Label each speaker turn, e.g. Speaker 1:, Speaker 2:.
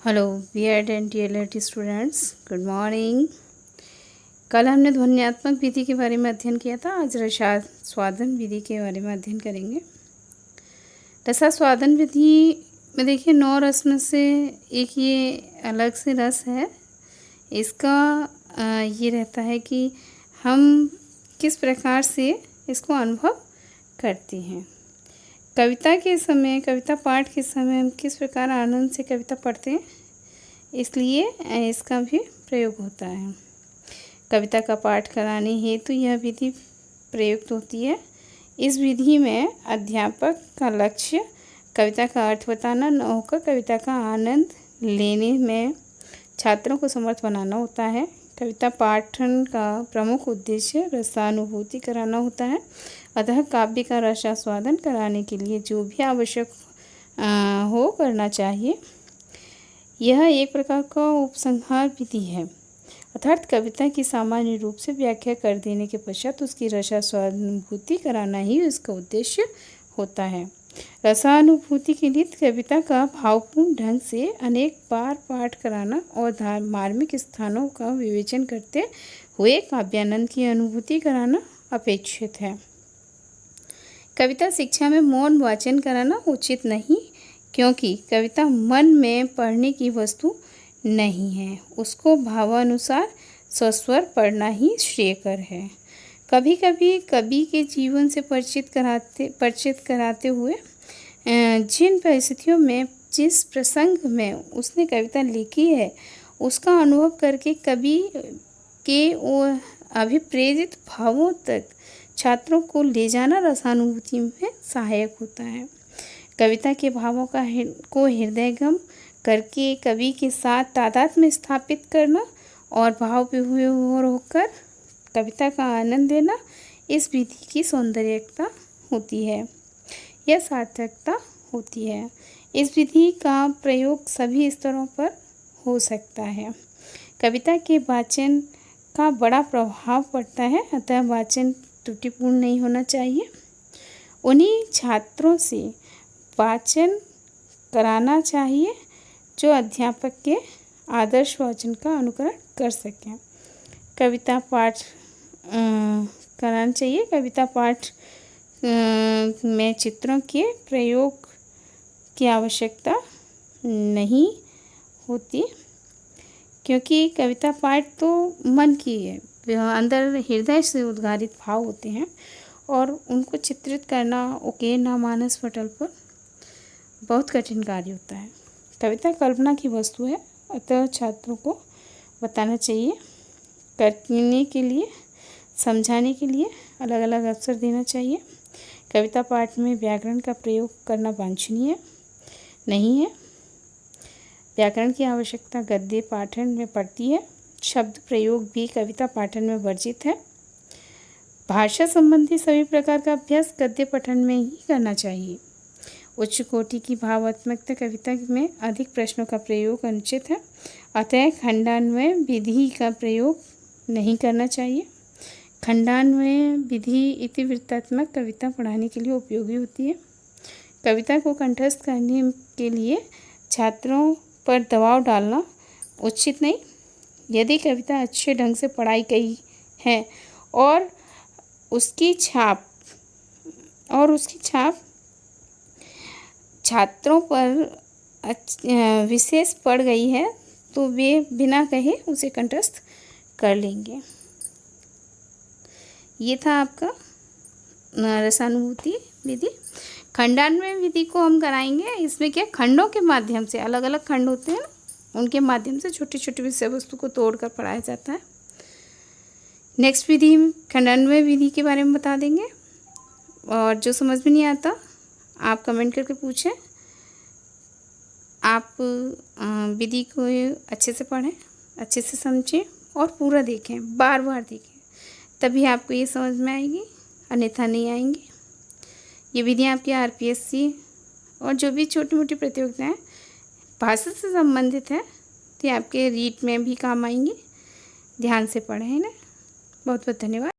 Speaker 1: Hello BEd and DElEd students, good morning. कल हमने ध्वन्यात्मक विधि के बारे में अध्ययन किया था। आज रसास्वादन विधि के बारे में अध्ययन करेंगे। रसास्वादन विधि में देखिए 9 रस में से एक ये अलग से रस है। इसका ये रहता है कि हम किस प्रकार से इसको अनुभव करते हैं। कविता के समय, कविता पाठ के समय हम किस प्रकार आनंद से कविता पढ़ते हैं, इसलिए इसका भी प्रयोग होता है। कविता का पाठ कराने हेतु यह विधि प्रयुक्त होती है। इस विधि में अध्यापक का लक्ष्य कविता का अर्थ बताना न होकर कविता का आनंद लेने में छात्रों को समर्थ बनाना होता है। कविता पाठन का प्रमुख उद्देश्य रसानुभूति कराना होता है। अतः काव्य का रसास्वादन कराने के लिए जो भी आवश्यक हो करना चाहिए। यह एक प्रकार का उपसंहार विधि है, अर्थात कविता की सामान्य रूप से व्याख्या कर देने के पश्चात उसकी रसास्वानुभूति कराना ही उसका उद्देश्य होता है। रसानुभूति के लिए कविता का भावपूर्ण ढंग से अनेक बार पाठ कराना और मार्मिक स्थानों का विवेचन करते हुए काव्यानंद की अनुभूति कराना अपेक्षित है। कविता शिक्षा में मौन वाचन कराना उचित नहीं, क्योंकि कविता मन में पढ़ने की वस्तु नहीं है। उसको भावानुसार सस्वर पढ़ना ही श्रेयकर है। कभी कभी कवि के जीवन से परिचित कराते हुए जिन परिस्थितियों में, जिस प्रसंग में उसने कविता लिखी है, उसका अनुभव करके कवि के अभिप्रेरित भावों तक छात्रों को ले जाना रसानुभूति में सहायक होता है। कविता के भावों को हृदयगम करके कवि के साथ तादात्म्य में स्थापित करना और भाव विभोर होकर कविता का आनंद लेना इस विधि की सौंदर्यता होती है या सार्थकता होती है। इस विधि का प्रयोग सभी स्तरों पर हो सकता है। कविता के वाचन का बड़ा प्रभाव पड़ता है, अतः वाचन त्रुटिपूर्ण नहीं होना चाहिए। उन्हीं छात्रों से वाचन कराना चाहिए जो अध्यापक के आदर्श वाचन का अनुकरण कर सकें। कविता पाठ कराना चाहिए। कविता पाठ में चित्रों के प्रयोग की आवश्यकता नहीं होती, क्योंकि कविता पाठ तो मन की है, अंदर हृदय से उद्गारित भाव होते हैं और उनको चित्रित करना उकेरना मानस पटल पर बहुत कठिन कार्य होता है। कविता कल्पना की वस्तु है, अतः छात्रों को बताना चाहिए। करने के लिए, समझाने के लिए अलग अलग अवसर देना चाहिए। कविता पाठ में व्याकरण का प्रयोग करना वांछनीय नहीं है। व्याकरण की आवश्यकता गद्य पाठन में पड़ती है। शब्द प्रयोग भी कविता पाठन में वर्जित है। भाषा संबंधी सभी प्रकार का अभ्यास गद्य पठन में ही करना चाहिए। उच्च कोटि की भावात्मक कविता में अधिक प्रश्नों का प्रयोग अनुचित है, अतः खंडान्वय विधि का प्रयोग नहीं करना चाहिए। खंडान्वय विधि इतिवृत्तात्मक कविता पढ़ाने के लिए उपयोगी होती है। कविता को कंठस्थ करने के लिए छात्रों पर दबाव डालना उचित नहीं। यदि कविता अच्छे ढंग से पढ़ाई गई है और उसकी छाप छात्रों पर विशेष पड़ गई है, तो वे बिना कहे उसे कंठस्थ कर लेंगे। ये था आपका रसानुभूति विधि। खंडान्वय विधि को हम कराएंगे। इसमें क्या, खंडों के माध्यम से, अलग अलग खंड होते हैं ना, उनके माध्यम से छोटी छोटी विषय वस्तु को तोड़कर पढ़ाया जाता है। नेक्स्ट विधि, खंडान्वय विधि के बारे में बता देंगे। और जो समझ में नहीं आता आप कमेंट करके पूछें। आप विधि को अच्छे से पढ़ें, अच्छे से समझें और पूरा देखें, बार बार देखें, तभी आपको ये समझ में आएगी, अन्यथा नहीं आएंगी। ये विधियाँ आपकी आरपीएससी और जो भी छोटी मोटी प्रतियोगिताएं भाषा से संबंधित है, तो ये आपके रीट में भी काम आएंगी। ध्यान से पढ़ें इन्हें। बहुत बहुत धन्यवाद।